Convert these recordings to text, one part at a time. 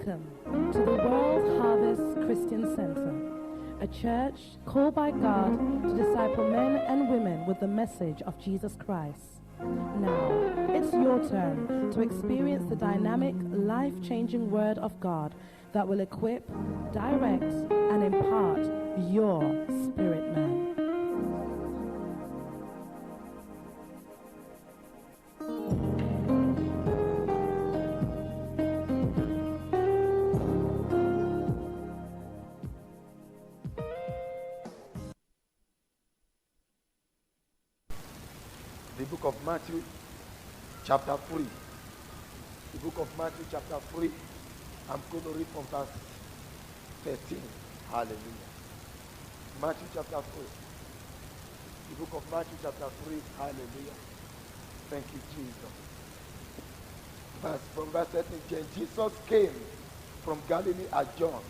Welcome to the World Harvest Christian Center, a church called by God to disciple men and women with the message of Jesus Christ. Now, it's your turn to experience the dynamic, life-changing Word of God that will equip, direct, and impart your spirit man. The book of Matthew, chapter 3. The book of Matthew, chapter 3. I'm going to read from verse 13. Hallelujah. Matthew, chapter 3. The book of Matthew, chapter 3. Hallelujah. Thank you, Jesus. From verse 13. Then Jesus came from Galilee at John.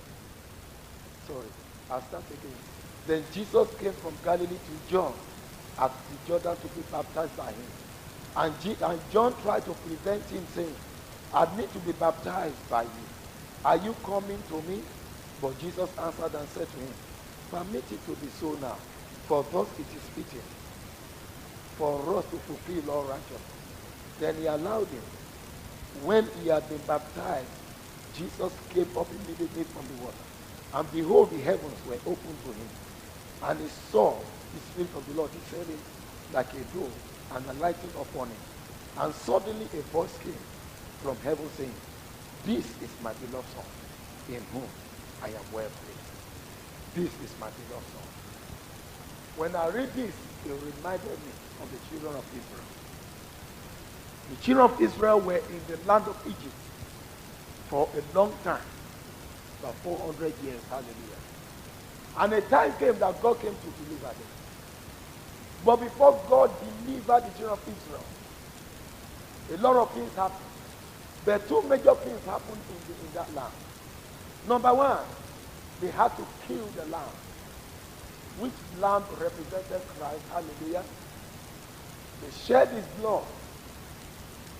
Sorry, I'll start again. Then Jesus came from Galilee to John at the Jordan to be baptized by him. And John tried to prevent him, saying, I need to be baptized by you. Are you coming to me? But Jesus answered and said to him, permit it to be so now, for thus it is fitting for us to fulfill all righteousness. Then he allowed him. When he had been baptized, Jesus came up immediately from the water. And behold, the heavens were opened to him. And he saw the Spirit of the Lord descending like a dove and alighting upon him. And suddenly a voice came from heaven saying, this is my beloved Son, in whom I am well pleased. This is my beloved Son. When I read this, it reminded me of the children of Israel. The children of Israel were in the land of Egypt for a long time, about 400 years, hallelujah. And a time came that God came to deliver them. But before God delivered the children of Israel, a lot of things happened. But two major things happened in that land. Number one, they had to kill the lamb, which lamb represented Christ, hallelujah. They shed his blood,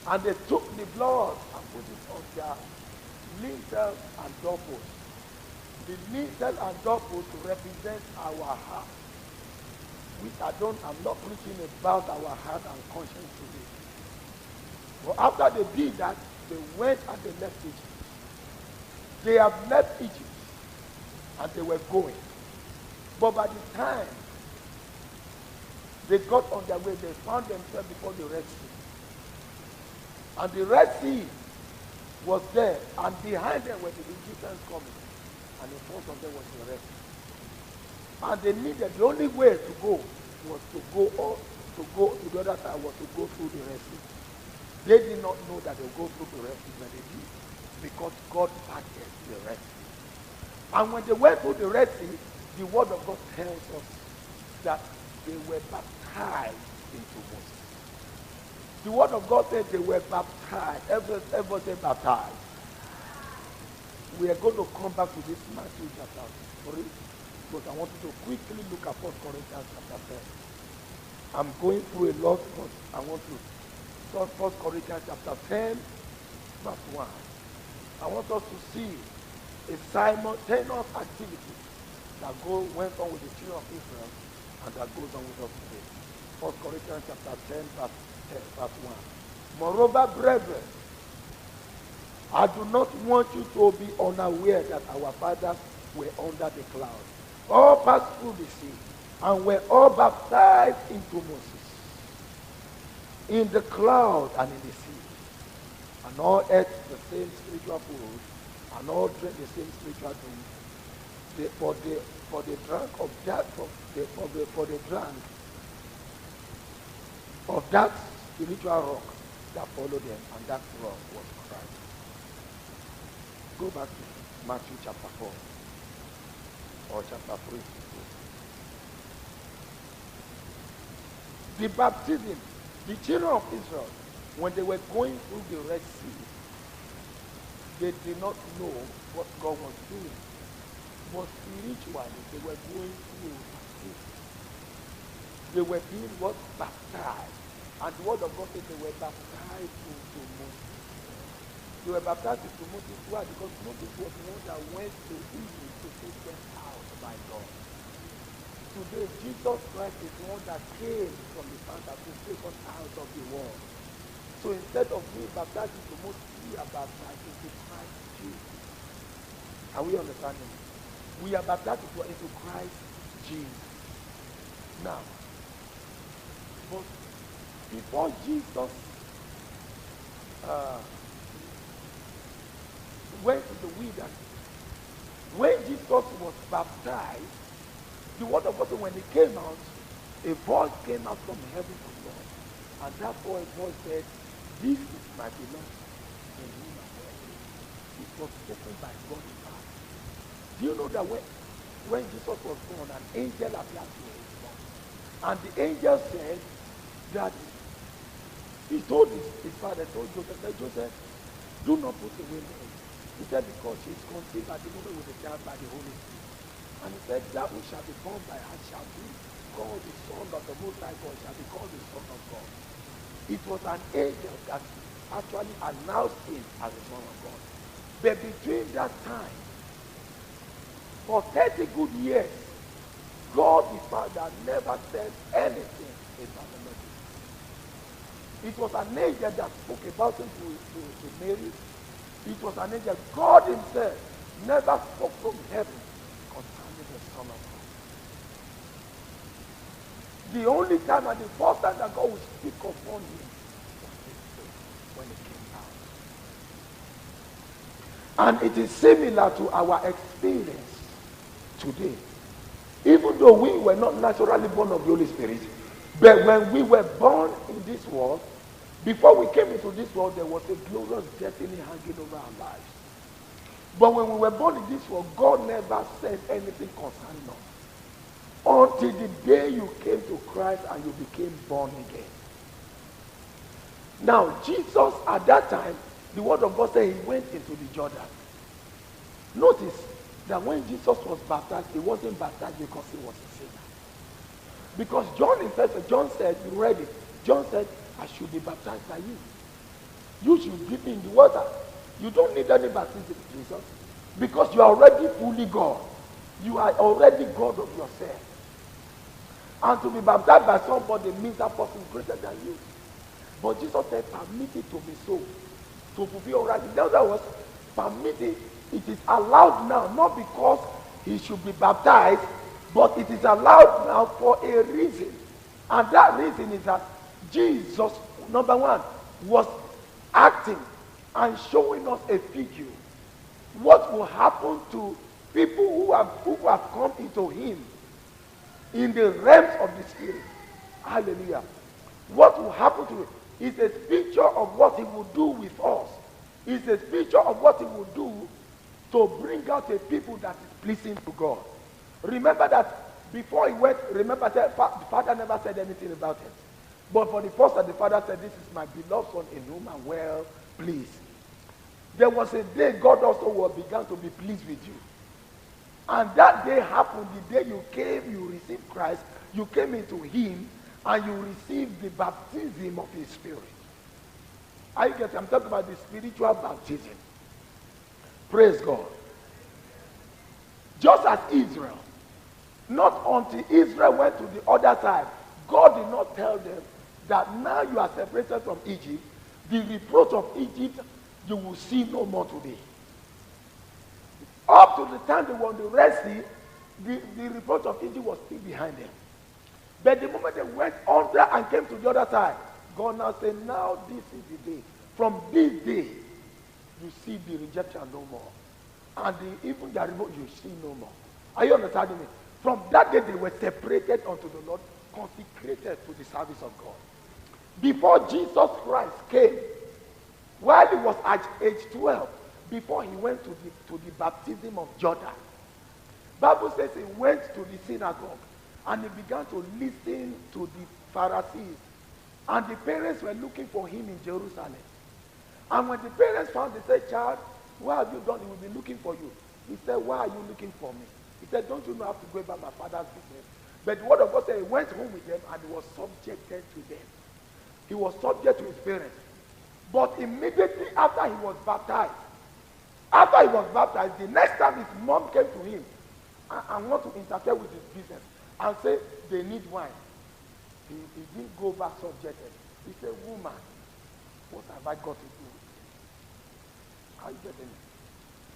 and they took the blood and put it on their lintel and doorpost. The lintel and doorpost represent our heart, which I'm not preaching about our heart and conscience today. But after they did that, they went and they left Egypt. They have left Egypt and they were going. But by the time they got on their way, they found themselves before the Red Sea. And the Red Sea was there, and behind them were the Egyptians coming. And in front of them was the Red Sea. And they needed, the only way to go was to go to the other side, was to go through the Red Sea. They did not know that they would go through the Red Sea, but they did, because God parted the Red Sea. And when they went through the Red Sea, the word of God tells us that they were baptized into Moses. The word of God says they were baptized. Everybody say baptized. We are going to come back to this Matthew chapter 3, but I want you to quickly look at 1 Corinthians chapter 10. I'm going through a lot, but I want to start 1 Corinthians chapter 10, verse 1. I want us to see a simultaneous activity that went on with the children of Israel and that goes on with us today. 1 Corinthians chapter 10, verse 1. Moreover, brethren, I do not want you to be unaware that our fathers were under the cloud, all passed through the sea, and were all baptized into Moses, in the cloud and in the sea. And all ate the same spiritual food, and all drank the same spiritual drink. For they drank of that spiritual rock that followed them, and that rock was Christ. Go back to Matthew chapter 4 or chapter 3. The baptism, the children of Israel, when they were going through the Red Sea, they did not know what God was doing. But spiritually, they were going through baptism. They were being what? Baptized. And the word of God said they were baptized into Moses. They were baptized into Moses. Why? Because Moses was the one that went to Egypt to take them out by God. Today, Jesus Christ is the one that came from the Father to take us out of the world. So instead of being baptized into Moses, we are baptized into Christ Jesus. Are we understanding? We are baptized into Christ Jesus. Now, but before Jesus went to the wilderness, when Jesus was baptized, the word of God said when he came out, a voice came out from heaven to God. And that voice said, "This is my beloved, in whom I am well pleased." It was spoken by God the Father. Do you know that when Jesus was born, an angel appeared to him? And the angel said that he told his father, told Joseph, said, "Joseph, do not put away Mary." He said, "Because she is conceived at the moment with a child by the Holy Spirit." And he said, "That which shall be born by her shall be called the Son of the Most High God, shall be called the Son of God." It was an angel that actually announced him as the Son of God. But between that time, for 30 good years, God the Father never said anything about the Lord. It was an angel that spoke about him to Mary. It was an angel. God himself never spoke from heaven concerning the Son of God. The only time and the first time that God would speak upon him was when he came out. And it is similar to our experience today. Even though we were not naturally born of the Holy Spirit, but when we were born in this world, before we came into this world, there was a glorious destiny hanging over our lives. But when we were born in this world, God never said anything concerning us until the day you came to Christ and you became born again. Now, Jesus at that time, the word of God said he went into the Jordan. Notice that when Jesus was baptized, he wasn't baptized because he was a sinner. Because John himself, John said, you read it, John said, "I should be baptized by you. You should dip me in the water." You don't need any baptism, Jesus, because you are already fully God. You are already God of yourself. And to be baptized by somebody means that person is greater than you. But Jesus said, "Permit it to be so." To fulfill all right. In other words, permitting, it is allowed now, not because he should be baptized, but it is allowed now for a reason. And that reason is that Jesus, number one, was acting and showing us a figure. What will happen to people who have come into him in the realms of the Spirit? Hallelujah. What will happen to him is a picture of what he will do with us. It's a picture of what he will do to bring out a people that is pleasing to God. Remember that before he went, remember that the Father never said anything about it. But for the first time, the Father said, "This is my beloved Son in whom I'm well pleased." There was a day God also began to be pleased with you. And that day happened the day you came, you received Christ, you came into him, and you received the baptism of his Spirit. I guess I'm talking about the spiritual baptism. Praise God. Just as Israel, not until Israel went to the other side, God did not tell them that now you are separated from Egypt, the reproach of Egypt you will see no more today. Up to the time they were on the Red Sea, the reproach of Egypt was still behind them. But the moment they went under and came to the other side, God now said, "Now this is the day. From this day, you see the rejection no more. And even the revolt you see no more." Are you understanding me? From that day they were separated unto the Lord, consecrated to the service of God. Before Jesus Christ came, while he was at age 12, before he went to the baptism of Jordan, Bible says he went to the synagogue and he began to listen to the Pharisees. And the parents were looking for him in Jerusalem. And when the parents found, they said, "Child, what have you done? He will be looking for you." He said, "Why are you looking for me?" He said, "Don't you know I have to go about my father's business?" But the word of God said he went home with them and he was subjected to them. He was subject to his parents. But immediately after he was baptized, the next time his mom came to him and want to interfere with his business and say they need wine, he didn't go back subjected. He said, woman, what have I got to do? Are you getting it?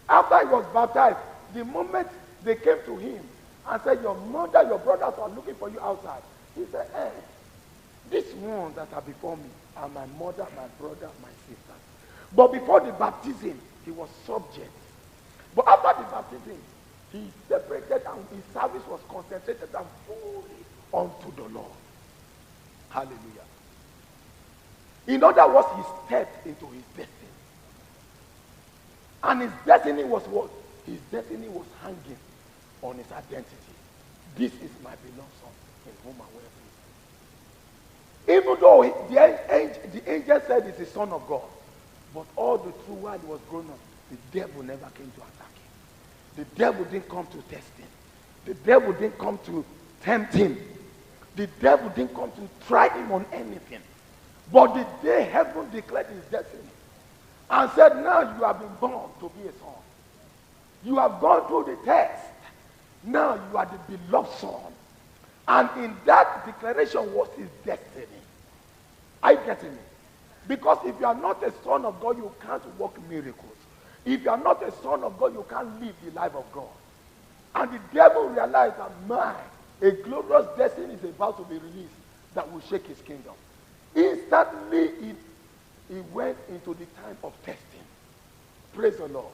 After he was baptized, the moment they came to him and said, your mother, your brothers are looking for you outside. He said, these ones that are before me are my mother, my brother, my sister. But before the baptism, he was subject. But after the baptism, he separated and his service was concentrated and fully unto the Lord. Hallelujah. In other words, he stepped into his destiny. And his destiny was what? His destiny was hanging on his identity. This is my beloved son, in whom I well pleased. Even though the angel said he's the son of God, but all the through while he was growing up, the devil never came to attack him. The devil didn't come to test him. The devil didn't come to tempt him. The devil didn't come to try him on anything. But the day heaven declared his destiny and said, now you have been born to be a son. You have gone through the test. Now you are the beloved son. And in that declaration was his destiny. Are you getting it? Because if you are not a son of God, you can't work miracles. If you are not a son of God, you can't live the life of God. And the devil realized that, a glorious destiny is about to be released that will shake his kingdom. Instantly, he went into the time of testing. Praise the Lord.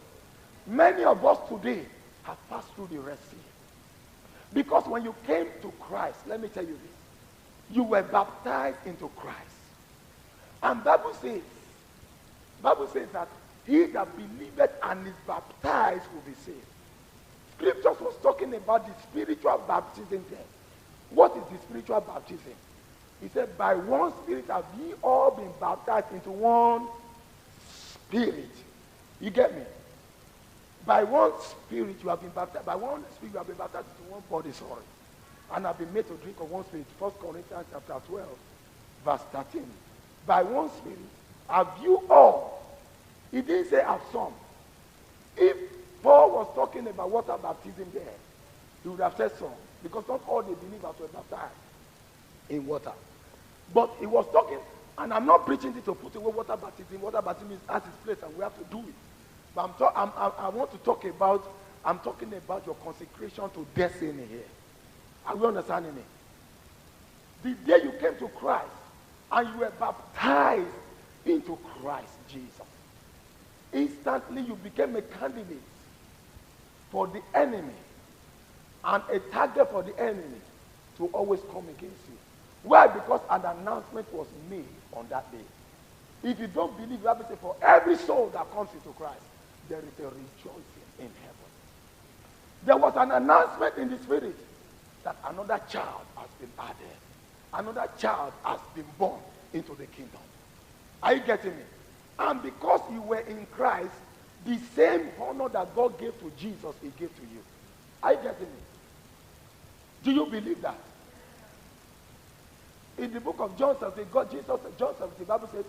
Many of us today have passed through the Red Sea. Because when you came to Christ, let me tell you this, you were baptized into Christ. And Bible says that he that believeth and is baptized will be saved. Scriptures was talking about the spiritual baptism there. What is the spiritual baptism? He said, by one spirit have ye all been baptized into one spirit. You get me? By one spirit you have been baptized. By one spirit you have been baptized into one body, sorry. And have been made to drink of one spirit. 1 Corinthians chapter 12, verse 13. By one spirit have you all. He didn't say have some. If Paul was talking about water baptism there, he would have said some. Because not all the believers were baptized in water. But he was talking, and I'm not preaching this to put away water baptism. Water baptism has its place and we have to do it. But I want to talk about, I'm talking about your consecration to destiny here. Are you understanding me? The day you came to Christ and you were baptized into Christ Jesus, instantly you became a candidate for the enemy and a target for the enemy to always come against you. Why? Because an announcement was made on that day. If you don't believe, you have to say, for every soul that comes into Christ, there is a rejoicing in heaven. There was an announcement in the spirit that another child has been added. Another child has been born into the kingdom. Are you getting me? And because you were in Christ, the same honor that God gave to Jesus, he gave to you. Are you getting me? Do you believe that? In the book of John, John 17, the Bible says,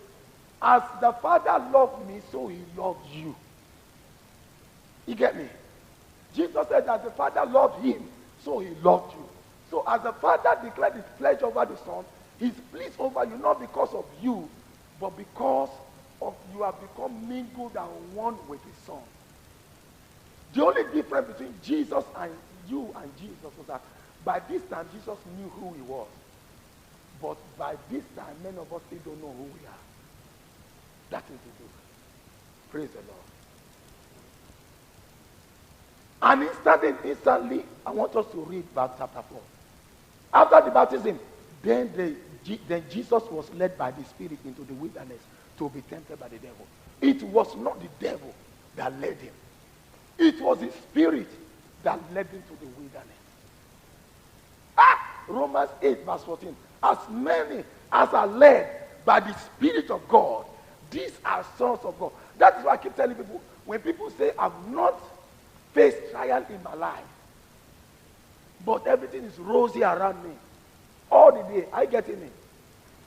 as the Father loved me, so he loved you. You get me? Jesus said that the Father loved him, so he loved you. So as the Father declared his pleasure over the Son, he's pleased over you, not because of you, but because of you have become mingled and one with his Son. The only difference between Jesus and you and Jesus was that by this time Jesus knew who he was. But by this time, many of us still don't know who we are. That is the truth. Praise the Lord. And instantly, I want us to read back chapter 4. After the baptism, then Jesus was led by the Spirit into the wilderness to be tempted by the devil. It was not the devil that led him. It was the Spirit that led him to the wilderness. Romans 8 verse 14. As many as are led by the Spirit of God, these are sons of God. That is why I keep telling people, when people say, I've not faced trial in my life, but everything is rosy around me, all the day, I get in it.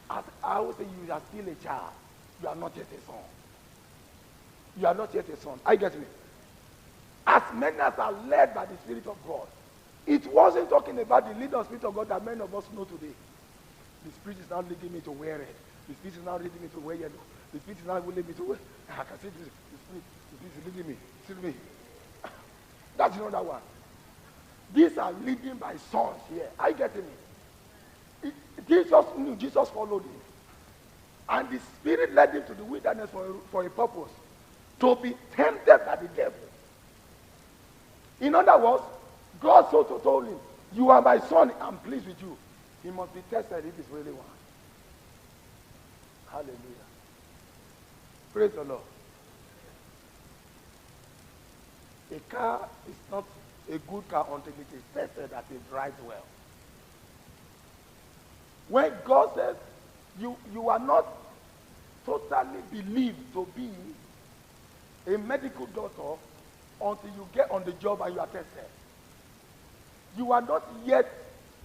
I always say, you are still a child. you are not yet a son. You are not yet a son. I get me. As many as are led by the Spirit of God. It wasn't talking about the leader of the Spirit of God that many of us know today. The Spirit is now leading me to wear red. The Spirit is now leading me to wear yellow. The Spirit is now leading me to wear. I can see this. The Spirit is leading me. See me. That's another one. These are leading by sons here. I get me. Jesus knew. Jesus followed him. And the Spirit led him to the wilderness for a purpose. To be tempted by the devil. In other words, God so told him, you are my son, I'm pleased with you. He must be tested if he's really one. Hallelujah. Praise the Lord. A car is not a good car until it is tested that it drives well. When God says you are not totally believed to be a medical doctor until you get on the job and you are tested. You are not yet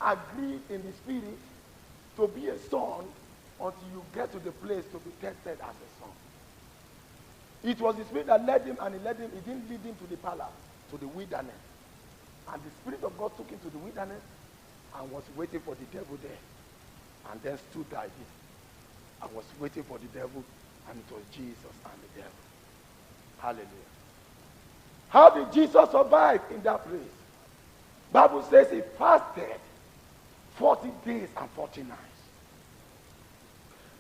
agreed in the spirit to be a son until you get to the place to be tested as a son. It was the Spirit that led him, and it didn't lead him to the palace, to the wilderness. And the Spirit of God took him to the wilderness and was waiting for the devil there. And then stood there and was waiting for the devil, and it was Jesus and the devil. Hallelujah. How did Jesus survive in that place? Bible says he fasted 40 days and 40 nights.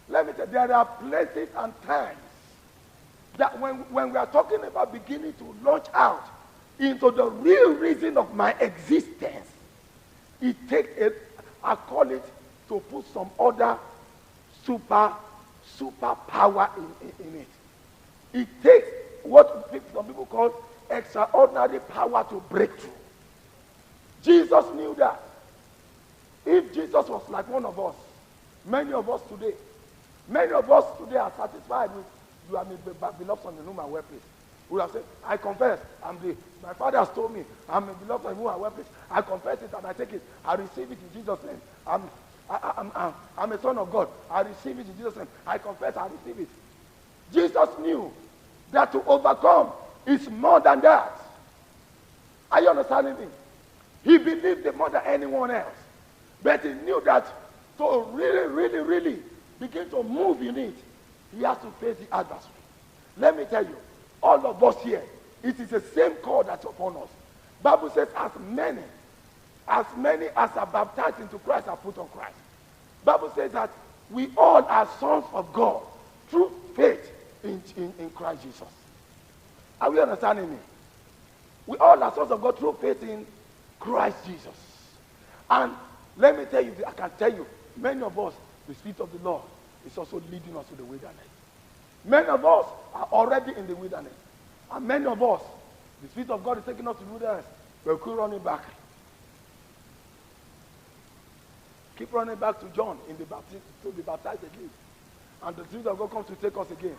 Let me tell you, there are places and times that when we are talking about beginning to launch out into the real reason of my existence, it takes I call it to put some other super power in it. It takes what some people call extraordinary power to break through. Jesus knew that. If Jesus was like one of us, many of us today are satisfied with, you are my beloved son in whom I wear place. We have said, I confess, my father has told me, I'm a beloved son in whom I wear place. I confess it and I take it. I receive it in Jesus' name. I'm a son of God. I receive it in Jesus' name. I confess, I receive it. Jesus knew that to overcome is more than that. Are you understanding me? He believed it more than anyone else. But he knew that to really begin to move in it, he has to face the adversary. Let me tell you, all of us here, it is the same call that's upon us. Bible says, as many as are baptized into Christ are put on Christ. Bible says that we all are sons of God through faith in Christ Jesus. Are we understanding me? We all are sons of God through faith in Christ Jesus. And let me tell you, I can tell you, many of us, the Spirit of the Lord is also leading us to the wilderness. Many of us are already in the wilderness. And many of us, the Spirit of God is taking us to the wilderness. We'll keep running back. Keep running back to John in the baptism to be baptized again. And the Spirit of God comes to take us again.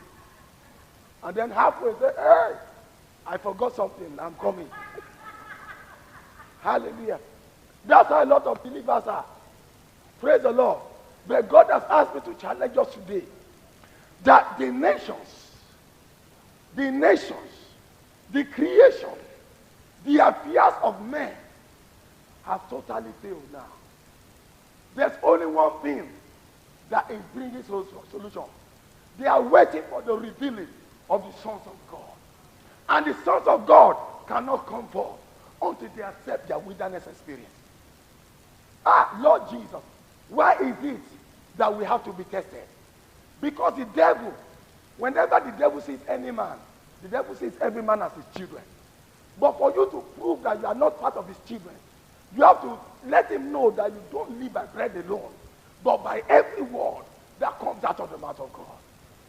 And then halfway say, hey, I forgot something, I'm coming. Hallelujah. That's how a lot of believers are. Praise the Lord. But God has asked me to challenge us today that the nations, the creation, the affairs of men have totally failed now. There's only one thing that is bringing solution. They are waiting for the revealing of the sons of God. And the sons of God cannot come forth until they accept their wilderness experience. Lord Jesus, why is it that we have to be tested? Because the devil, whenever the devil sees any man, the devil sees every man as his children. But for you to prove that you are not part of his children, you have to let him know that you don't live by bread alone, but by every word that comes out of the mouth of God.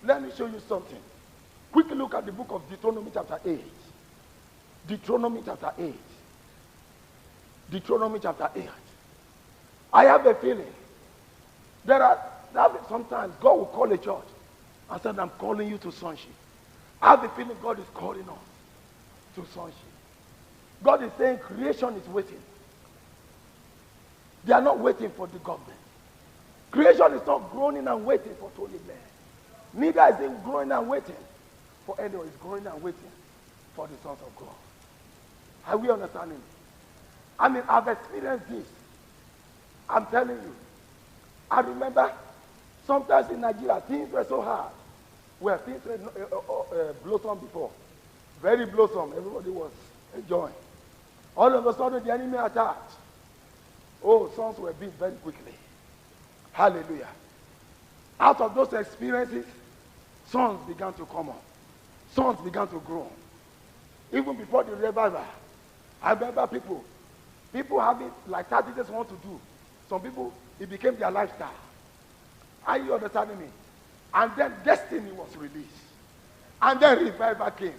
Let me show you something. Quickly look at the book of Deuteronomy chapter 8. Deuteronomy chapter 8. Deuteronomy chapter 8. I have a feeling sometimes God will call a church and say, I'm calling you to sonship. I have a feeling God is calling us to sonship. God is saying creation is waiting. They are not waiting for the government. Creation is not groaning and waiting for Tony Blair. Neither is he growing and waiting for anyone. He's growing and waiting for the sons of God. Are we understanding? I mean, I've experienced this. I'm telling you. I remember sometimes in Nigeria, things were so hard. Where things were blossom before. Very blossom. Everybody was enjoying. All of a sudden, the enemy attacked. Oh, sons were beat very quickly. Hallelujah. Out of those experiences, sons began to come up. Sons began to grow. Even before the revival, I remember people having like 30 days want to do. Some people, it became their lifestyle. Are you understanding me? And then destiny was released. And then revival came.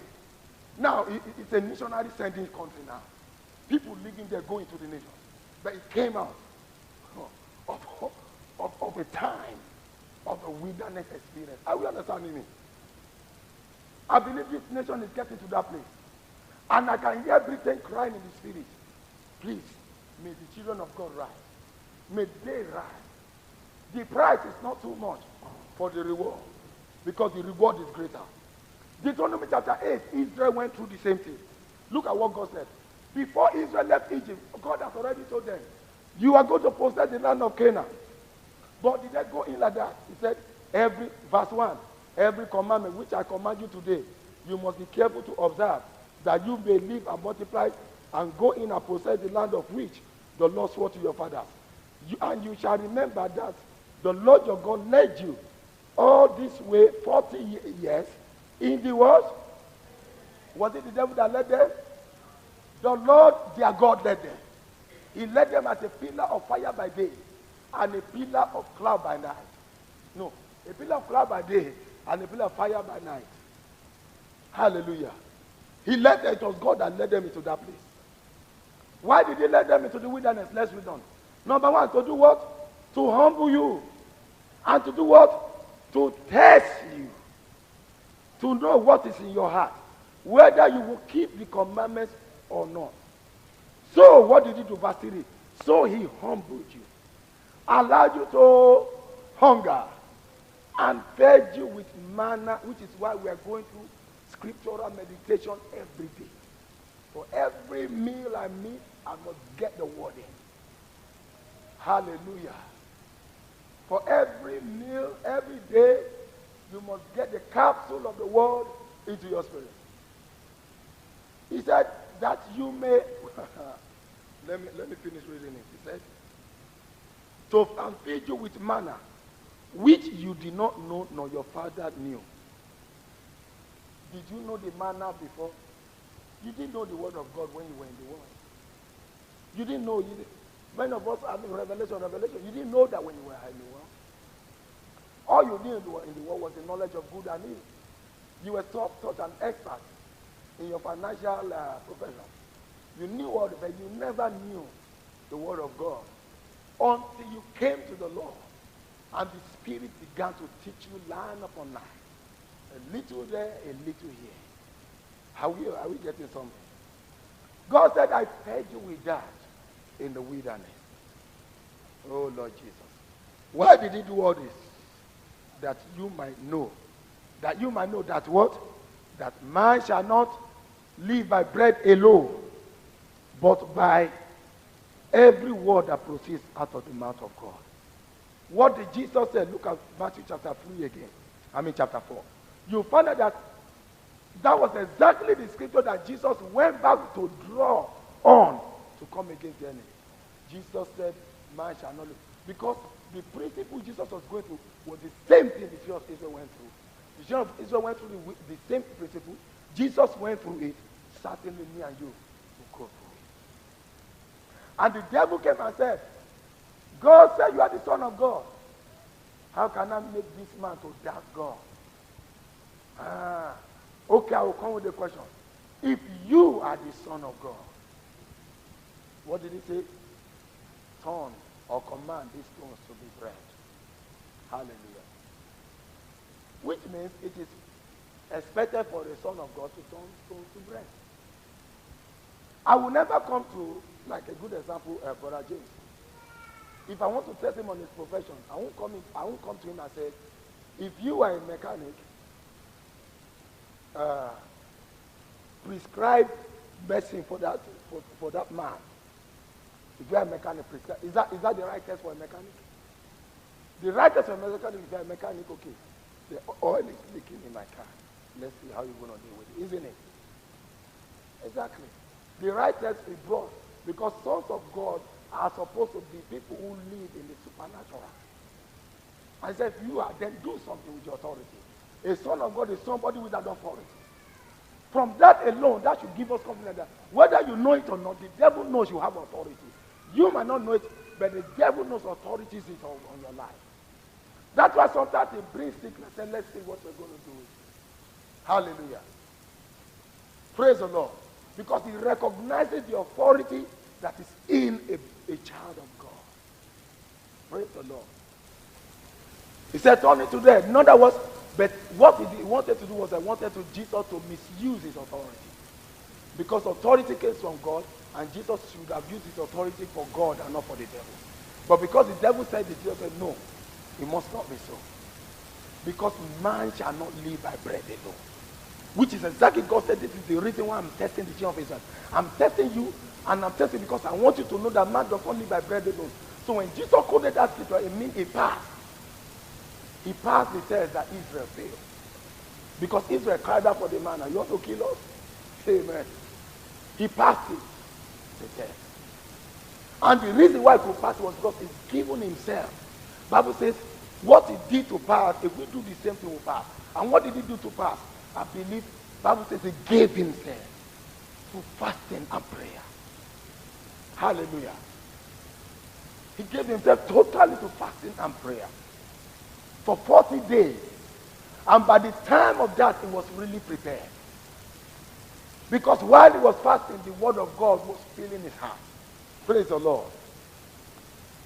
Now, it's a missionary sending country now. People living there going to the nations. But it came out of a time of a wilderness experience. Are we understanding me? I believe this nation is getting to that place. And I can hear Britain crying in the spirit. Please, may the children of God rise. May they rise. The price is not too much for the reward, because the reward is greater. Deuteronomy chapter 8, Israel went through the same thing. Look at what God said. Before Israel left Egypt, God has already told them, you are going to possess the land of Canaan. But did they go in like that? He said, verse 1, every commandment which I command you today, you must be careful to observe, that you may live and multiply and go in and possess the land of which the Lord swore to your fathers. And you shall remember that the Lord your God led you all this way 40 years in the world. Was it the devil that led them? The Lord their God led them. He led them as a pillar of fire by day and a pillar of cloud by night. No, a pillar of cloud by day and a pillar of fire by night. Hallelujah. He led them. It was God that led them into that place. Why did he let them into the wilderness? Let's read on. Number one, to do what? To humble you. And to do what? To test you. To know what is in your heart. Whether you will keep the commandments or not. So, what did he do? Verse 3. So he humbled you. Allowed you to hunger. And fed you with manna, which is why we are going through scriptural meditation every day. For every meal I meet, I must get the word in. Hallelujah. For every meal, every day, you must get the capsule of the word into your spirit. He said that you may, let me finish reading it. He said, to feed you with manna, which you did not know, nor your father knew. Did you know the manna before? You didn't know the word of God when you were in the world. You didn't know. Many of us having revelation. You didn't know that when you were in the world. All you knew in the world was the knowledge of good and evil. You were taught an expert in your financial profession. You knew all but you never knew the word of God until you came to the Lord and the Spirit began to teach you line upon line. A little there, a little here. Are we getting something? God said, I fed you with that in the wilderness. Oh, Lord Jesus. Why did he do all this? That you might know. That you might know that what? That man shall not live by bread alone, but by every word that proceeds out of the mouth of God. What did Jesus say? Look at Matthew chapter 3 again. Chapter 4. You find out that was exactly the scripture that Jesus went back to draw on to come against the enemy. Jesus said, man shall not live. Because the principle Jesus was going through was the same thing the children of Israel went through. The children of Israel went through the same principle. Jesus went through it. Certainly me and you will go through it. And the devil came and said, God said you are the Son of God. How can I make this man to doubt God? Okay, I will come with the question. If you are the Son of God, what did he say? Turn or command these stones to be bread. Hallelujah. Which means it is expected for the Son of God to turn stones to bread. I will never come to, like a good example, Brother James. If I want to test him on his profession, I won't come to him and say, If you are a mechanic, prescribe medicine for that man. If you are a mechanic, is that the right test for a mechanic? The right test for a mechanic, if you are a mechanic, okay. The oil is leaking in my car. Let's see how you're going to deal with it, isn't it? Exactly. The right test is brought because sons of God are supposed to be people who live in the supernatural. I said, if you are, then do something with your authority. A son of God is somebody with that authority. From that alone, that should give us confidence that whether you know it or not, the devil knows you have authority. You might not know it, but the devil knows authority is on your life. That's why sometimes he brings sickness and let's see what we're going to do with it. Hallelujah. Praise the Lord. Because he recognizes the authority that is in a child of God. Praise the Lord. He said, turn it to them. In other words, but what he wanted to do was, I wanted Jesus to misuse his authority. Because authority came from God, and Jesus should have used his authority for God and not for the devil. But because the devil said it, Jesus said, no, it must not be so. Because man shall not live by bread alone. Which is exactly God said, this is the reason why I'm testing the children of Israel. I'm testing you, and I'm testing because I want you to know that man does not live by bread alone. So when Jesus quoted that scripture, it means he passed. He passed the test that Israel failed. Because Israel cried out for the manna. You want to kill us? Amen. He passed it, the test. And the reason why he could pass was because he's given himself. Bible says, what he did to pass, if we do the same thing, we'll pass. And what did he do to pass? I believe, Bible says he gave himself to fasting and prayer. Hallelujah. He gave himself totally to fasting and prayer. For 40 days. And by the time of that, he was really prepared. Because while he was fasting, the word of God was filling his heart. Praise the Lord.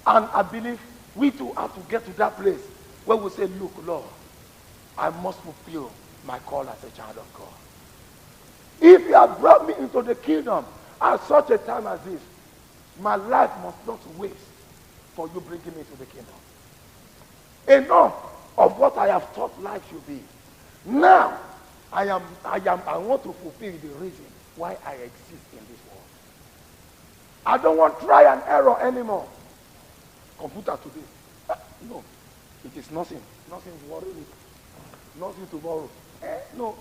And I believe we too have to get to that place where we say, look, Lord, I must fulfill my call as a child of God. If you have brought me into the kingdom at such a time as this, my life must not waste for you bringing me to the kingdom. Enough of what I have thought life should be. Now, I want to fulfill the reason why I exist in this world. I don't want try and error anymore. Computer today. No, it is nothing. Nothing to worry with. Nothing to borrow. No,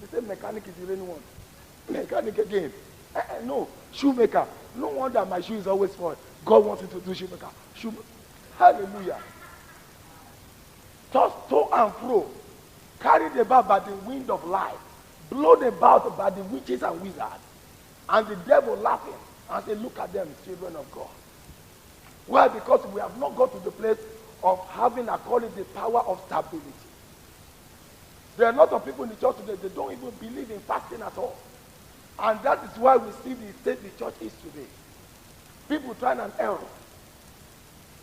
the same mechanic is the only one. Mechanic again. No, shoemaker. No wonder my shoe is always spoiled. God wants you to do shoemaker. Hallelujah. Toss to and fro, carried about by the wind of life, blown about by the witches and wizards, and the devil laughing and say, look at them, children of God. Why? Because we have not got to the place of having, I call it, the power of stability. There are a lot of people in the church today, they don't even believe in fasting at all. And that is why we see the state the church is today. People trying and error.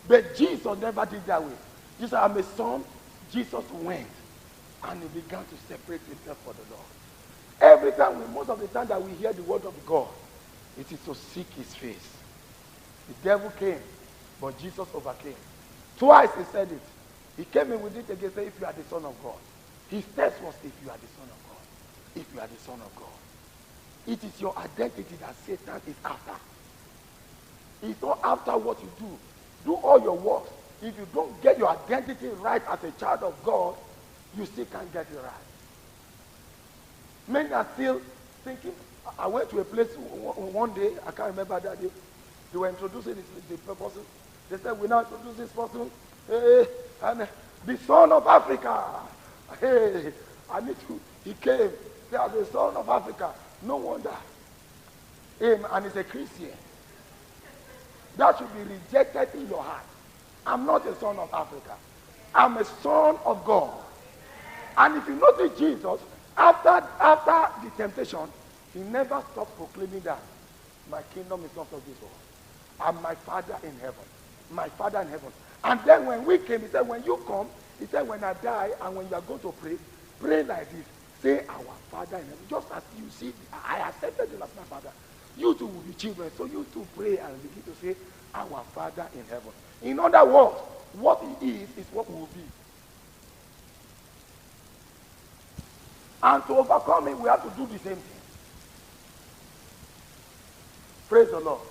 But Jesus never did that way. Jesus said, I'm a son. Jesus went and he began to separate himself for the Lord. Every time, most of the time that we hear the word of God, it is to seek his face. The devil came, but Jesus overcame. Twice he said it. He came in with it again, said, if you are the Son of God. His test was, if you are the Son of God. If you are the Son of God. It is your identity that Satan is after. He's not after what you do. Do all your works. If you don't get your identity right as a child of God, you still can't get it right. Many are still thinking. I went to a place one day, I can't remember that day. They were introducing the person. They said, we now introduce this person. Hey, and the Son of Africa. Hey, I need to. He came. They are the Son of Africa. No wonder. Him, and he's a Christian. That should be rejected in your heart. I'm not a son of Africa. I'm a son of God. And if you notice Jesus, after the temptation, he never stopped proclaiming that my kingdom is not of this world. I'm my Father in heaven. My Father in heaven. And then when we came, he said, when you come, he said, when I die and when you are going to pray, pray like this. Say, our Father in heaven. Just as you see, I accepted you as my Father. You too will be children. So you too pray and begin to say, our Father in heaven. In other words, what he is what we will be. And to overcome it, we have to do the same thing. Praise the Lord.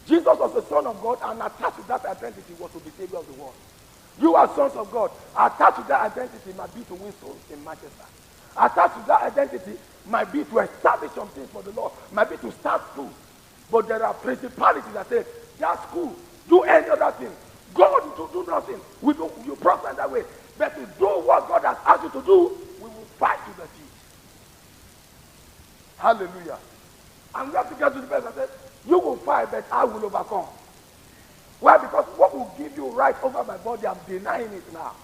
Jesus was the Son of God, and attached to that identity was to be Savior of the world. You are sons of God. Attached to that identity might be to win souls in Manchester. Attached to that identity might be to establish some things for the Lord. Might be to start school. But there are principalities that say, that school, do any other thing. God to do nothing. You prosper that way. But to do what God has asked you to do, we will fight to the teeth. Hallelujah. And we have to get to the place that says, you will fight, but I will overcome. Why? Because what will give you right over my body, I'm denying it now.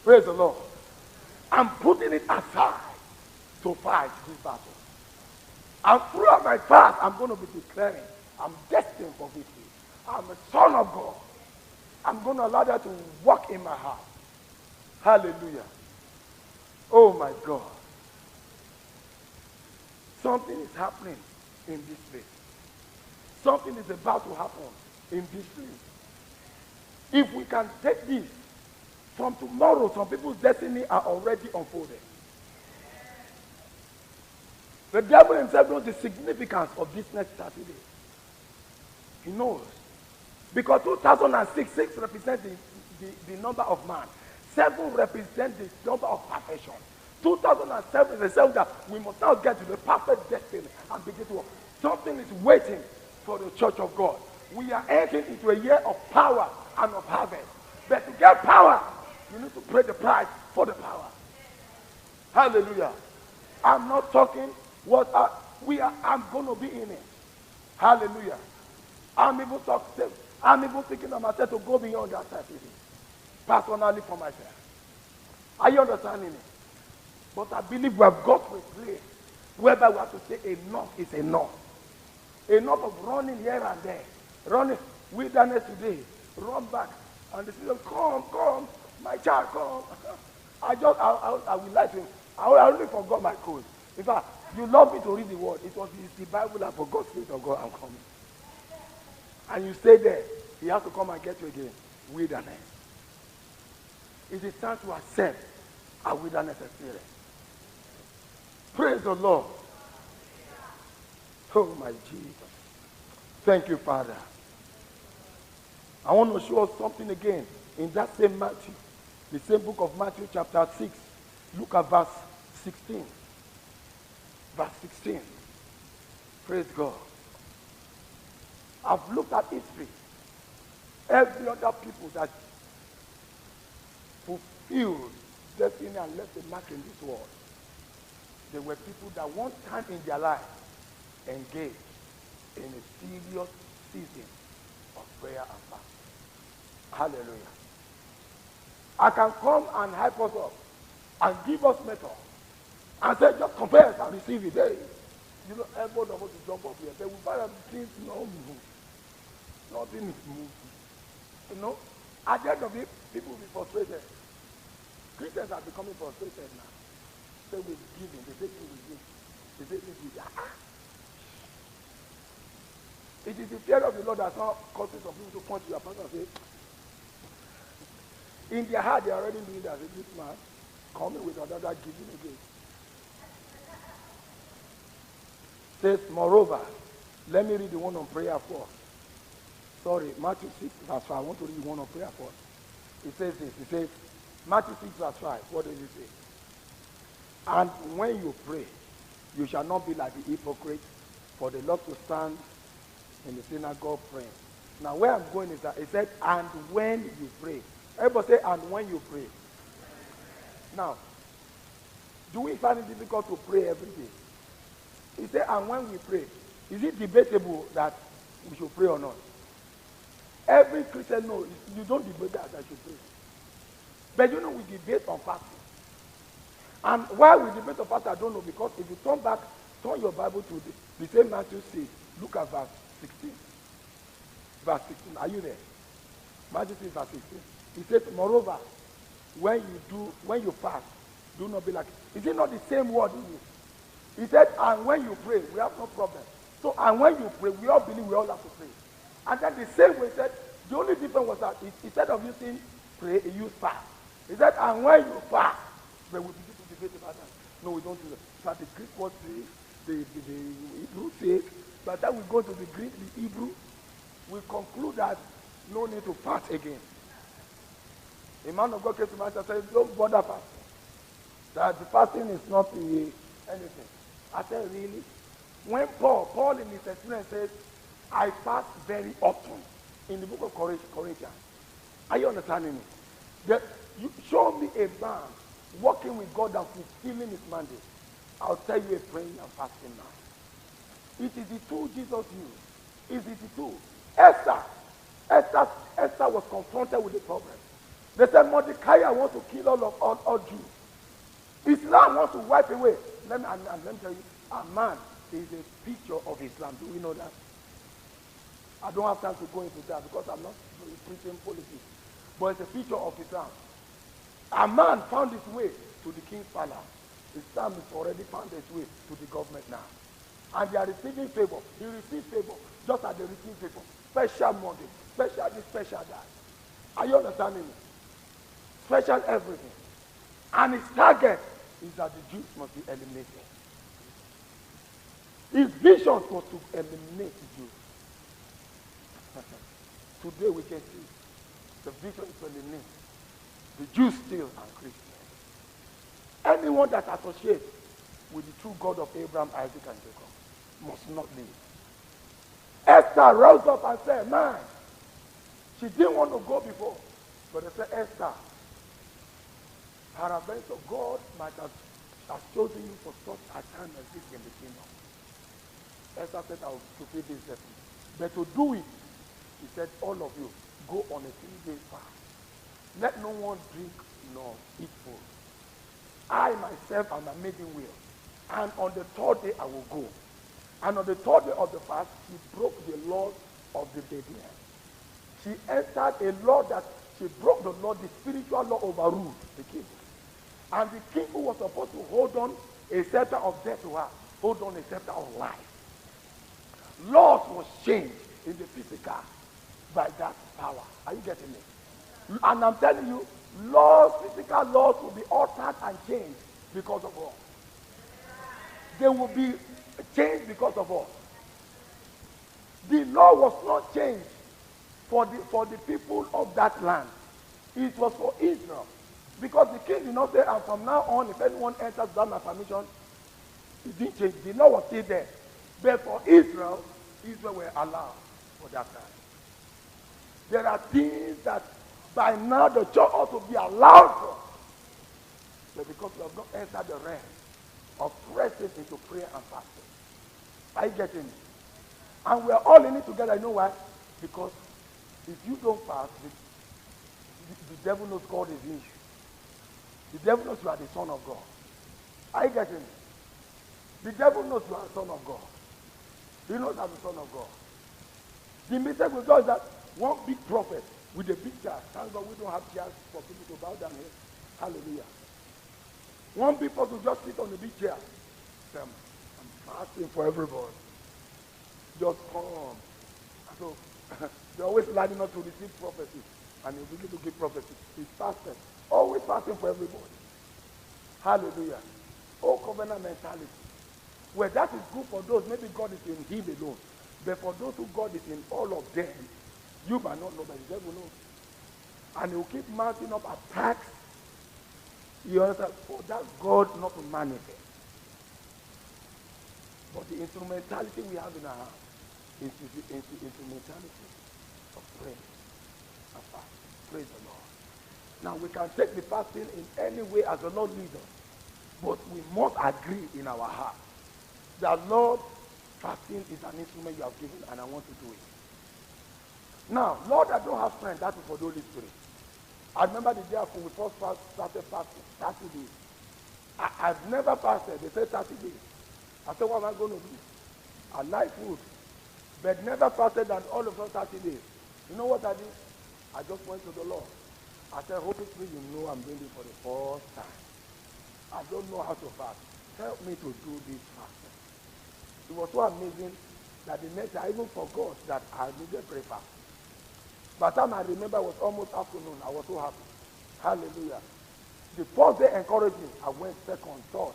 Praise the Lord. I'm putting it aside to fight this battle. And throughout my fast, I'm going to be declaring, I'm destined for victory. I'm a son of God. I'm going to allow that to work in my heart. Hallelujah. Oh my God. Something is happening in this place. Something is about to happen in this place. If we can take this, from tomorrow, some people's destiny are already unfolded. The devil himself knows the significance of this next Saturday. He knows. Because 2006, 6 represents the number of man. 7 represents the number of perfection. 2007 is the 7 that we must now get to the perfect destiny and begin to work. Something is waiting for the church of God. We are entering into a year of power and of harvest. But to get power, you need to pay the price for the power. Hallelujah. I'm not talking what I'm going to be in it. Hallelujah. I'm even thinking of myself to go beyond that certificate. Personally for myself. Are you understanding it? But I believe we have got to a place whereby we have to say enough is enough. Enough of running here and there. Running wilderness today. Run back. And the children, come, my child, come. I will lie to him. I only forgot my code. In fact, you love me to read the word. It was the Bible I forgot. Spirit of God, I'm coming. And you stay there. He has to come and get you again. Wilderness. It is time to accept a wilderness experience. Praise the Lord. Oh my Jesus. Thank you, Father. I want to show us something again in that same Matthew. The same book of Matthew chapter 6. Look at verse 16. Verse 16. Praise God. I've looked at history. Every other people that fulfilled destiny and left a mark in this world, they were people that one time in their life engaged in a serious season of prayer and fasting. Hallelujah. I can come and hype us up and give us method and say, just confess and receive it. Hey, you know, everybody wants to jump up here. They will find that things no move. Nothing is moving. You know, at the end of it, people will be frustrated. Christians are becoming frustrated now. They will give in. They say things will give. They say things will give. It is the fear of the Lord that's not causing some people to point to your pastor and say, in their heart, they are already doing that. This man coming with another giving again. Says, moreover, let me read the one on prayer first. Sorry, Matthew 6, verse 5. I want to read the one on prayer first. It says this. It says, Matthew 6, verse 5. What does it say? And when you pray, you shall not be like the hypocrites, for they love to stand in the synagogue praying. Now, where I'm going is that it said, and when you pray. Everybody say, and when you pray. Now, do we find it difficult to pray every day? He said, and when we pray, is it debatable that we should pray or not? Every Christian knows you don't debate that I should pray. But you know, we debate on fasting. And why we debate on fasting, I don't know, because if you turn your Bible to the same Matthew 6, look at verse 16. Verse 16, are you there? Matthew 6, verse 16. He said, moreover, when you fast, do not be like. Is it not the same word in you? He said, and when you pray, we have no problem. So, and when you pray, we all believe we all have to pray. And then the same way he said, the only difference was that instead of using pray, he used fast. He said, and when you fast, there will be debate about that. No, we don't do that. So the Greek word says, the Hebrew says, by the time we go to the Greek, the Hebrew, we conclude that no need to fast again. A man of God came to me and said, don't bother fasting. That the fasting is not anything. I said, really? When Paul in his experience says, I fast very often in the book of Corinthians. Are you understanding me? That you show me a man working with God and fulfilling his mandate. I'll tell you a praying and fasting now. It is the tool Jesus used. It is the tool. Esther was confronted with the problem. They said, Mordecai wants to kill all Jews. Islam wants to wipe away. Let me tell you, a man is a picture of Islam. Do we know that? I don't have time to go into that because I'm not preaching politics. But it's a picture of Islam. A man found his way to the king's palace. Islam has already found its way to the government now. And they are receiving favor. He received favor just as they received favor. Special money, special this, special that. Are you understanding me? Special everything. And his target is that the Jews must be eliminated. His vision was to eliminate the Jews. Today we can see the vision is to eliminate the Jews still and Christians. Anyone that associates with the true God of Abraham, Isaac, and Jacob must not live. Esther rose up and said, man, she didn't want to go before. But they said, Esther, peradventure God might have chosen you for such a time as this in the kingdom. Esther said, I will fulfill this destiny. But to do it, he said, all of you, go on a 3-day fast. Let no one drink nor eat food. I myself am a maiden will. And on the 3rd day I will go. And on the 3rd day of the fast, she broke the law of the Bedouin. She entered a law that she broke the law, the spiritual law overruled the king. And the king who was supposed to hold on a scepter of death to her, hold on a scepter of life. Laws was changed in the physical by that power. Are you getting it? And I'm telling you, laws, physical laws will be altered and changed because of us. They will be changed because of us. The law was not changed for the people of that land. It was for Israel. Because the king did not say, and from now on, if anyone enters without my permission, it didn't change. The law was still there. But for Israel were allowed for that time. There are things that by now the church ought to be allowed for. But because we have not entered the realm of pressing into prayer and fasting. Are you getting it? And we are all in it together. You know why? Because if you don't fast, the devil knows God is in you. The devil knows you are the son of God. Are you getting it? The devil knows you are the son of God. He knows I'm the son of God. The mistake with God is that one big prophet with a big chair. Thank God we don't have chairs for people to bow down here. Hallelujah. One big person just sit on the big chair. Say, I'm fasting for everybody. Just come. So they're always lining up to receive prophecy. And he'll begin to give prophecy. He's fasting. Always fasting for everybody. Hallelujah. Oh, covenant mentality. Well, that is good for those. Maybe God is in him alone. But for those who God is in all of them, you might not know, but the devil knows. And he will keep mounting up attacks. You understand? For that God not to manifest. But the instrumentality we have in our hands is the instrumentality of prayer and fasting. Praise the Lord. Now we can take the fasting in any way as the Lord leads us. But we must agree in our heart that, Lord, fasting is an instrument you have given and I want to do it. Now, Lord, I don't have strength. That is for the Holy Spirit. I remember the day after we first started fasting, 30 days. I've never fasted. They said 30 days. I said, what am I going to do? I like food. But never fasted and all of us 30 days. You know what I did? I just went to the Lord. I said, Holy Spirit, you know I'm doing it for the first time. I don't know how to fast. Help me to do this fasting. It was so amazing that the next day I even forgot that I needed breakfast. By the time I remember it was almost afternoon, I was so happy. Hallelujah. The first they encouraged me, I went second, third.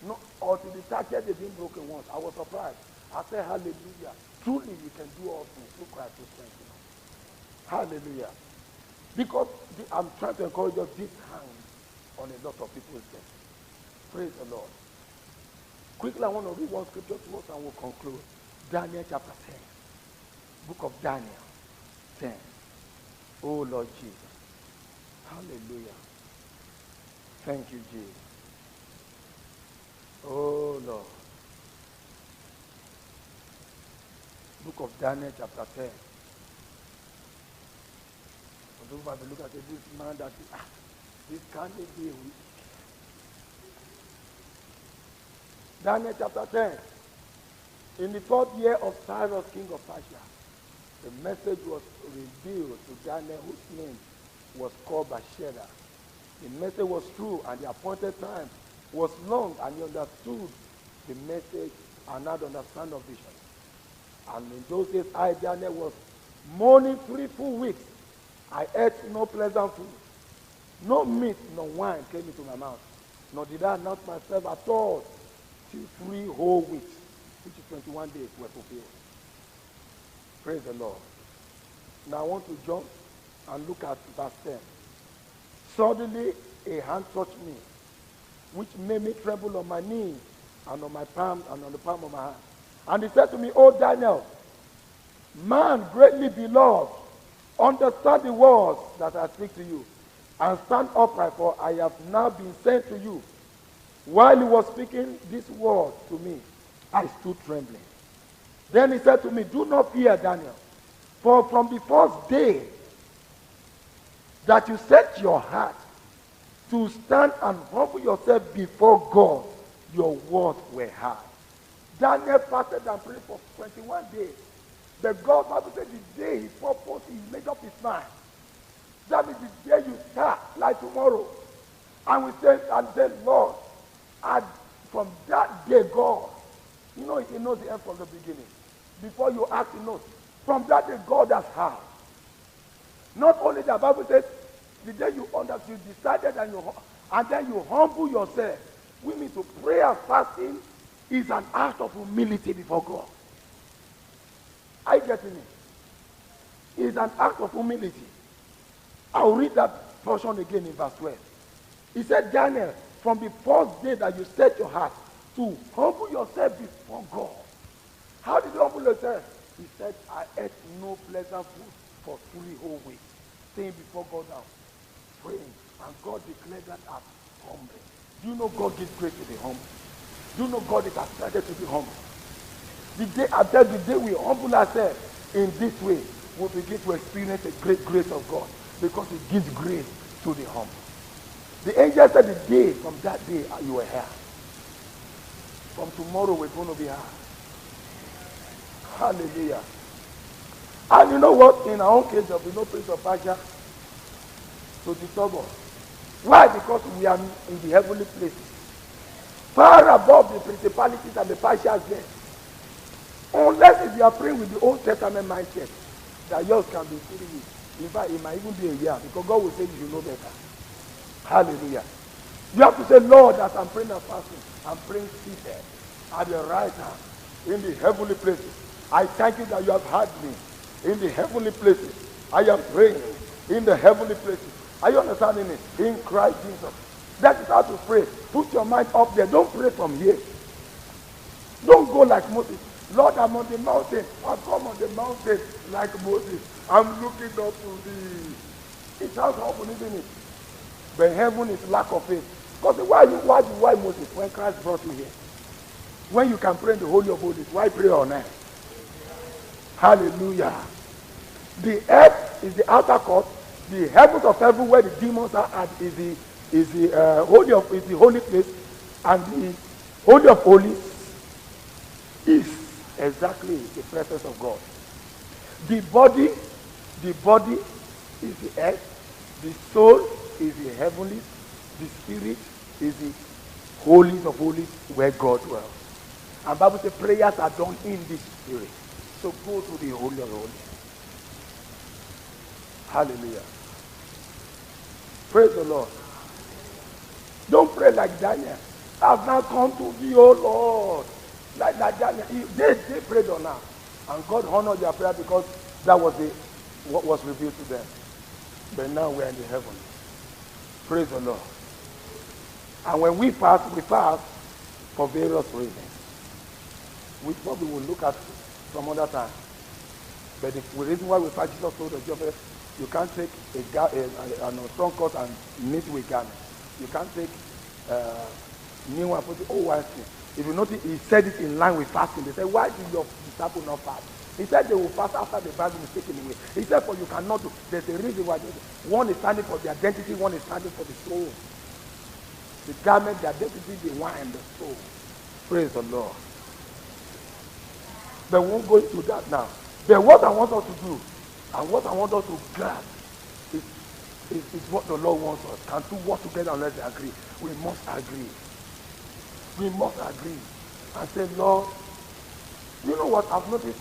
No, until the target they didn't broken once. I was surprised. I said, hallelujah. Truly you can do all things through Christ who strengthens us. Hallelujah. Because I'm trying to encourage us, this hangs on a lot of people's death. Praise the Lord. Quickly, I want to read one scripture to us and we'll conclude. Daniel chapter 10. Book of Daniel 10. Oh Lord Jesus. Hallelujah. Thank you, Jesus. Oh Lord. Book of Daniel chapter 10. For those who have a look at it, this man that this can't be weak. Daniel chapter 10. In the 4th year of Cyrus, king of Persia, the message was revealed to Daniel, whose name was called Belshazzar. The message was true, and the appointed time was long, and he understood the message and had understand of vision. And in those days, I, Daniel, was mourning 3 full weeks. I ate no pleasant food. No meat nor wine came into my mouth, nor did I announce myself at all till 3 whole weeks, which is 21 days, were fulfilled. Praise the Lord. Now I want to jump and look at verse 10. Suddenly a hand touched me, which made me tremble on my knees and on my palm and on the palm of my hand. And he said to me, O Daniel, man greatly beloved, understand the words that I speak to you, and stand upright, for I have now been sent to you. While he was speaking this word to me, I stood trembling. Then he said to me, do not fear, Daniel, for from the first day that you set your heart to stand and humble yourself before God, your words were heard. Daniel fasted and prayed for 21 days. But God, Bible said, the day he purposed, he made up his mind. That means the day you start, like tomorrow. And we said, Lord, and from that day, God, he knows the end from the beginning. Before you ask, he knows. From that day, God has heard. Not only that, Bible says, the day you understood, you decided, and then you humble yourself. We mean to pray and fasting is an act of humility before God. Are you getting it? It's an act of humility. I'll read that portion again in verse 12. He said, Daniel, from the first day that you set your heart to humble yourself before God. How did you humble yourself? He said, I ate no pleasant food for 3 whole weeks. Staying before God now, praying. And God declared that as humble. Do you know God gives grace to the humble? Do you know God is excited to be humble? The day after the day we humble ourselves in this way, we'll begin to experience the great grace of God, because it gives grace to the humble. The angel said the day from that day you were here. From tomorrow we're going to be here. Hallelujah. And you know what? In our own case, there will be no prince of Persia to disturb us. Why? Because we are in the heavenly places. Far above the principalities and the Persians there. Unless if you are praying with the Old Testament mindset, that yours can be 3 weeks. In fact, it might even be a year, because God will say you should know better. Hallelujah. You have to say, Lord, as I'm praying and fasting, I'm praying seated at your right hand in the heavenly places. I thank you that you have heard me in the heavenly places. I am praying in the heavenly places. Are you understanding it? In Christ Jesus. That is how to pray. Put your mind up there. Don't pray from here. Don't go like Moses. Lord, I'm on the mountain. I'll come on the mountain like Moses. I'm looking up to thee. It sounds humble, isn't it? But heaven is lack of faith. Because why Moses? When Christ brought you here. When you can pray in the Holy of Holies, why pray on earth? Hallelujah. The earth is the outer court. The heavens of heaven where the demons are at is the holy place, and the Holy of Holies is exactly the presence of God. The body is the earth, the soul is the heavenlies, the spirit is the holies of holies where God dwells. And Bible says prayers are done in the spirit. So go to the Holy of Holies. Hallelujah. Praise the Lord. Don't pray like Daniel. I've now come to thee, O Lord. Like Daniel. They prayed on her. And God honored their prayer because that was what was revealed to them. But now we're in the heaven. Praise the Lord. And when we fast for various reasons. We probably will look at some other time. But the reason why we fast, Jesus told the Jews, you can't take a strong coat and knit with garment. You can't take new and put the old wine skin. If you notice, he said it in line with fasting. They said, why do your disciples not fast? He said they will fast after the Bible is taken away. He said, for you cannot do. There's a reason why. One is standing for the identity, one is standing for the soul. The garment, the identity, the wine, and the soul. Praise the Lord. But we won't go into that now. But what I want us to do, and what I want us to grab, is what the Lord wants us. Can two work together unless they agree? We must agree. We must agree. And say, Lord, you know what I've noticed?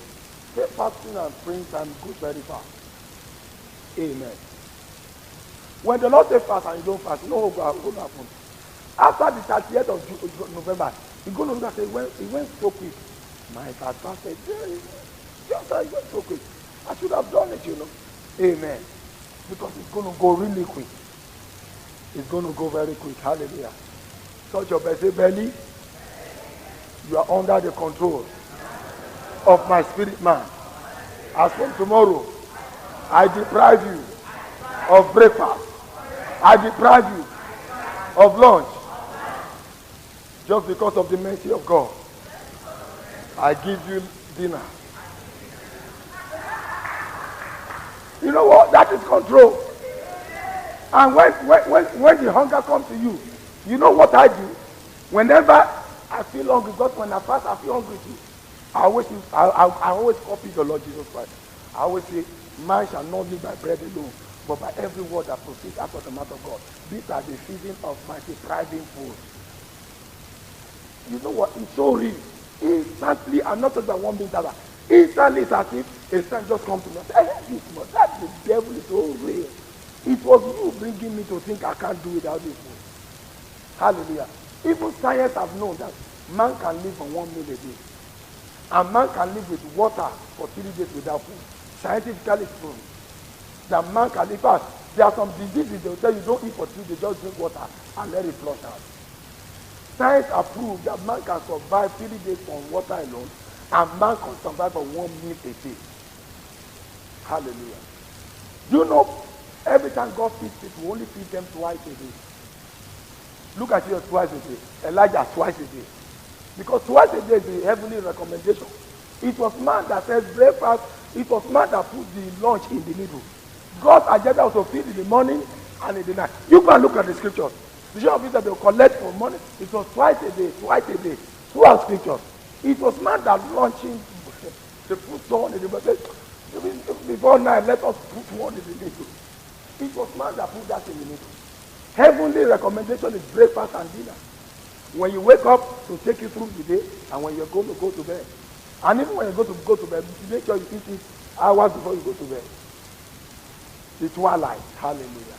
Say fasting and praying time goes very fast. Amen. When the Lord says fast and you don't fast, you know what will happen? After the 30th of November, you're going to look and say, well, it went so quick. My pastor said, just like it went so quick. I should have done it, you know. Amen. Because it's going to go really quick. It's going to go very quick. Hallelujah. Touch your belly. Say, belly, you are under the control of my spirit man. As from tomorrow, I deprive you of breakfast. I deprive you of lunch. Just because of the mercy of God, I give you dinner. You know what? That is control. And when the hunger comes to you, you know what I do? Whenever I feel hungry, because when I fast, I feel hungry too. I always copy the Lord Jesus Christ. I always say, man shall not live by bread alone, but by every word that proceeds out of the mouth of God. These are the feeding of my depriving food. You know what? It's so real. Instantly, I'm not talking about one being that. Instantly, it's as if a son just comes to me and says, hey, that the devil is so real. It was you bringing me to think I can't do without this food. Hallelujah. Even science have known that man can live on 1 meal a day. And man can live with water for 3 days without food. Scientifically it's proven that man can live fast. There are some diseases they will tell you don't eat for 3 days, just drink water and let it flush out. Science have proved that man can survive 3 days on water alone, and man can survive on 1 meal a day. Hallelujah. You know, every time God feeds people, only feed them twice a day. Look at you twice a day. Elijah twice a day. Because twice a day is a heavenly recommendation. It was man that said breakfast. It was man that put the lunch in the middle. God's agenda was to feed in the morning and in the night. You can look at the scriptures. The children of Israel, they will collect for money. It was twice a day. Throughout scriptures. It was man that launching the put on in the middle. Before night, let us put one in the middle. It was man that put that in the middle. Heavenly recommendation is breakfast and dinner. When you wake up, to take you through the day, and when you're going to go to bed. And even when you go to bed, make sure you eat it hours before you go to bed. The twilight. Hallelujah.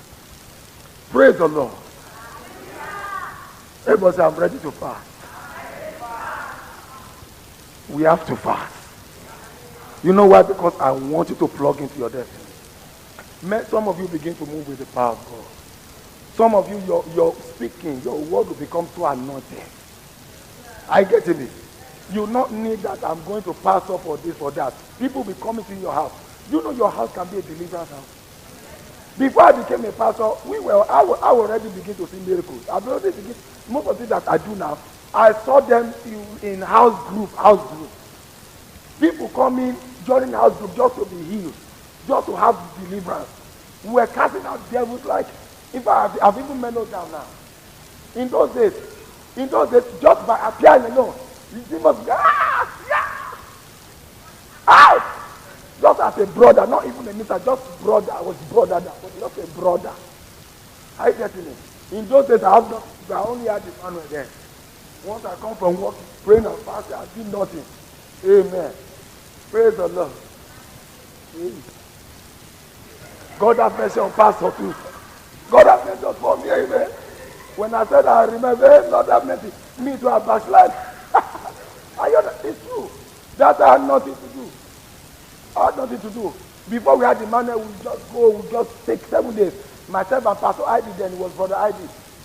Praise the Lord. Everybody say, I'm ready to fast. We have to fast. You know why? Because I want you to plug into your destiny. Some of you begin to move with the power of God. Some of you, your speaking, your word will become too anointed. I get it. You not need that I'm going to pass up for this or that. People will be coming to your house. You know your house can be a deliverance house. Before I became a pastor, I already begin to see miracles. Most of the things that I do now, I saw them in house group. People come in during house group just to be healed, just to have deliverance. We were casting out devils like, in fact, I've even mellowed down now. In those days, just by appearing alone, the demons go, out! Just as a brother, not even a minister, just brother. I was brother now, but not a brother. I get it. In those days, I only had the manual then. Once I come from work, praying and fasting, I did nothing. Amen. Praise the Lord. Amen. God have mercy on pastor too. God have mercy on me. Amen. When I said I remember, hey, Lord have mercy, me to have backslide. It's true. That I had nothing to do. I had nothing to do. Before we had the money, we just go, we just take 7 days. Myself and Pastor ID, then it was Brother ID.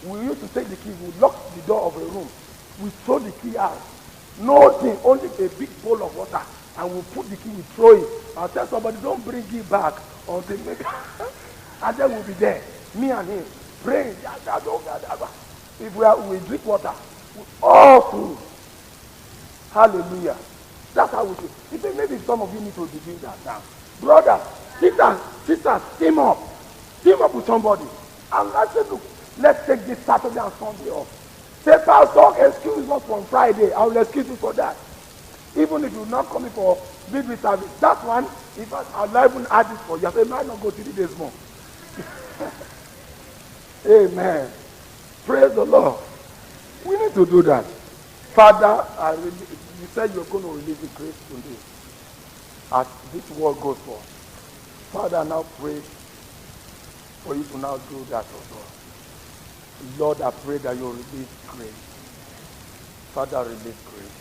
We used to take the key, we lock the door of a room. We throw the key out. Nothing, only a big bowl of water. And we put the key, we throw it. I'll tell somebody, don't bring it back until maybe. And then we'll be there, me and him, praying. If we drink water, all through. Hallelujah. That's how we do. Maybe some of you need to be doing that now. Brother, sisters, team up. Team up with somebody. And I said, look, let's take this Saturday and Sunday off. Say, Pastor, excuse us from Friday. I will excuse you for that. Even if you're not coming for midweek service. That one, if I'll even add it for you. I say, might not go 3 days more. Amen. Praise the Lord. We need to do that. Father, you said you're going to release the grace today as this world goes forth. Father, I now pray for you to now do that, oh God. Lord, I pray that you release grace. Father, release grace.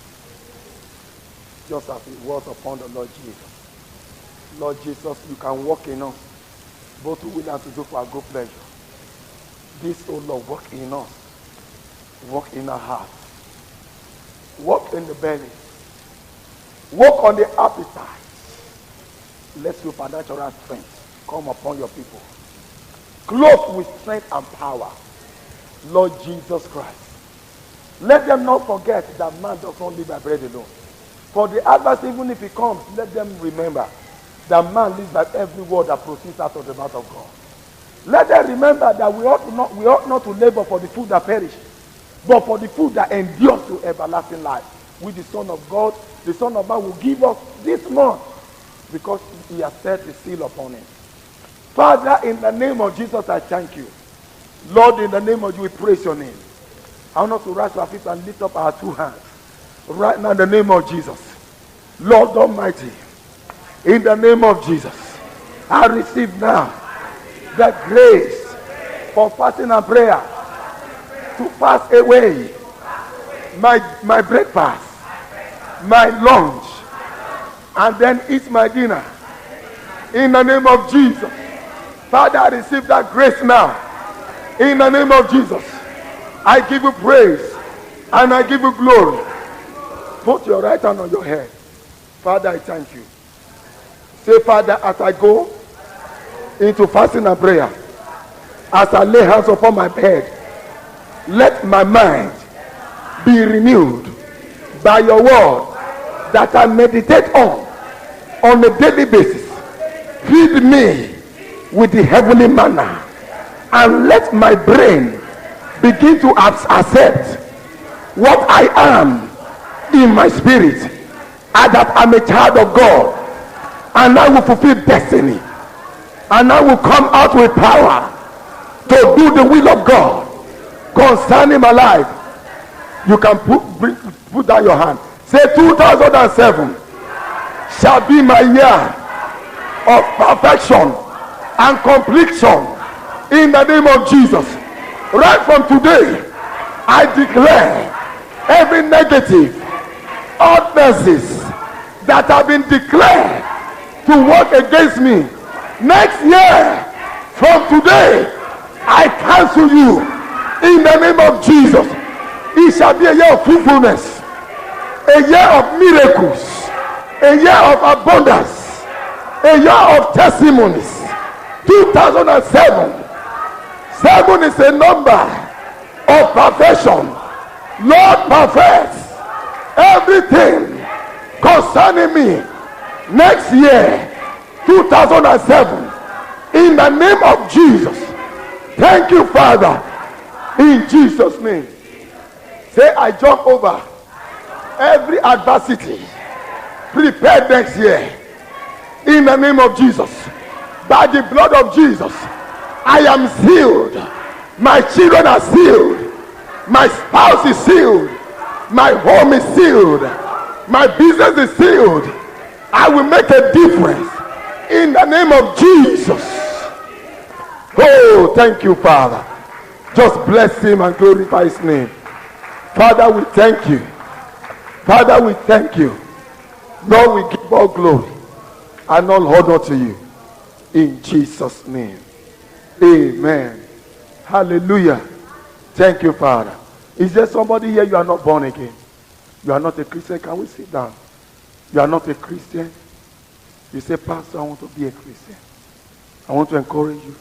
Just as it was upon the Lord Jesus. Lord Jesus, you can walk in us, both who will have to do for our good pleasure. This, oh Lord, work in us. Work in our hearts. Work in the belly. Work on the appetite. Let supernatural strength come upon your people. Clothed with strength and power. Lord Jesus Christ. Let them not forget that man does not live by bread alone. For the adverse, even if he comes, let them remember that man lives by every word that proceeds out of the mouth of God. Let them remember that we ought not to labor for the food that perishes, but for the food that endures to everlasting life, which the Son of God, the Son of Man will give us this month, because he has set the seal upon it. Father, in the name of Jesus, I thank you. Lord, in the name of you, we praise your name. I want us to rise to our feet and lift up our 2 hands. Right now, in the name of Jesus. Lord Almighty, in the name of Jesus, I receive now the grace for fasting and prayer to pass away my breakfast, my lunch, and then eat my dinner. In the name of Jesus. Father, I receive that grace now. In the name of Jesus. I give you praise and I give you glory. Put your right hand on your head. Father, I thank you. Say, Father, as I go into fasting and prayer, as I lay hands upon my bed, let my mind be renewed by your word that I meditate on a daily basis. Feed me with the heavenly manna and let my brain begin to accept what I am in my spirit, and that I'm a child of God, and I will fulfill destiny, and I will come out with power to do the will of God concerning my life. You can put down your hand. Say, 2007 shall be my year of perfection and completion in the name of Jesus. Right from today, I declare every negative ordinances that have been declared to work against me next year, from today, I cancel you in the name of Jesus. It shall be a year of fruitfulness, a year of miracles, a year of abundance, a year of testimonies. 2007. 7 is a number of perfection. Lord, perfect everything concerning me next year, 2007, in the name of Jesus. Thank you, Father, in Jesus' name. Say, I jump over every adversity prepared next year, in the name of Jesus. By the blood of Jesus, I am sealed. My children are sealed. My spouse is sealed. My home is sealed. My business is sealed. I will make a difference in the name of Jesus. Oh, thank you, Father. Just bless him and glorify his name. Father, we thank you. Father, we thank you. Lord, we give all glory and all honor to you. In Jesus' name. Amen. Hallelujah. Thank you, Father. Is there somebody here you are not born again? You are not a Christian? Can we sit down? You are not a Christian? You say, Pastor, I want to be a Christian. I want to encourage you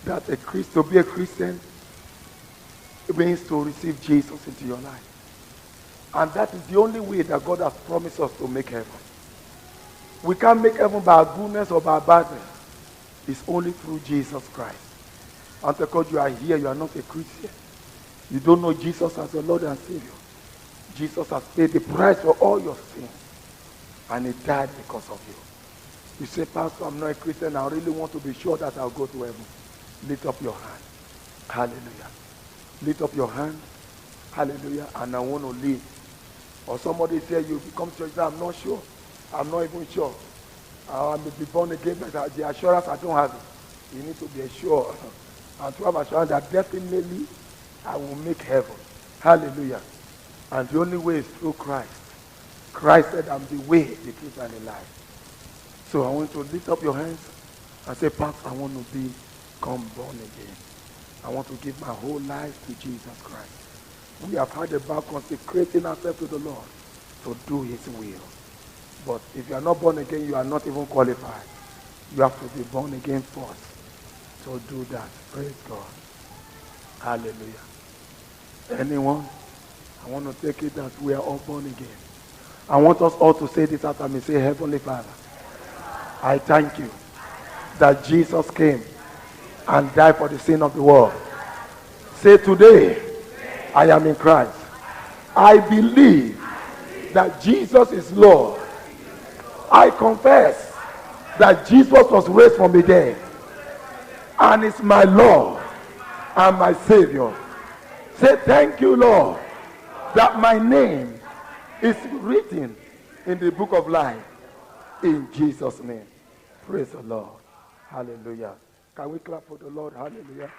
that to be a Christian, it means to receive Jesus into your life. And that is the only way that God has promised us to make heaven. We can't make heaven by our goodness or by our badness. It's only through Jesus Christ. And because you are here, you are not a Christian. You don't know Jesus as your Lord and Savior. Jesus has paid the price for all your sins. And he died because of you. You say, Pastor, I'm not a Christian. I really want to be sure that I'll go to heaven. Lift up your hand. Hallelujah. Lift up your hand. Hallelujah. And I want to leave. Or somebody say, you become church. I'm not sure. I'm not even sure. I may be born again, but the assurance I don't have it. You need to be assured. And to have assurance that definitely I will make heaven. Hallelujah. And the only way is through Christ. Christ said, I'm the way, the truth, and the life. So I want to lift up your hands and say, Pastor, I want to become born again. I want to give my whole life to Jesus Christ. We have heard about consecrating ourselves to the Lord to do his will. But if you are not born again, you are not even qualified. You have to be born again first to do that. Praise God. Hallelujah. Anyone? I want to take it that we are all born again. I want us all to say this after me. Say, Heavenly Father, I thank you that Jesus came and died for the sin of the world. Say, today, I am in Christ. I believe that Jesus is Lord. I confess that Jesus was raised from the dead and is my Lord and my Savior. Say, thank you, Lord, that my name is written in the book of life. In Jesus' name. Praise the Lord. Hallelujah. Can we clap for the Lord? Hallelujah.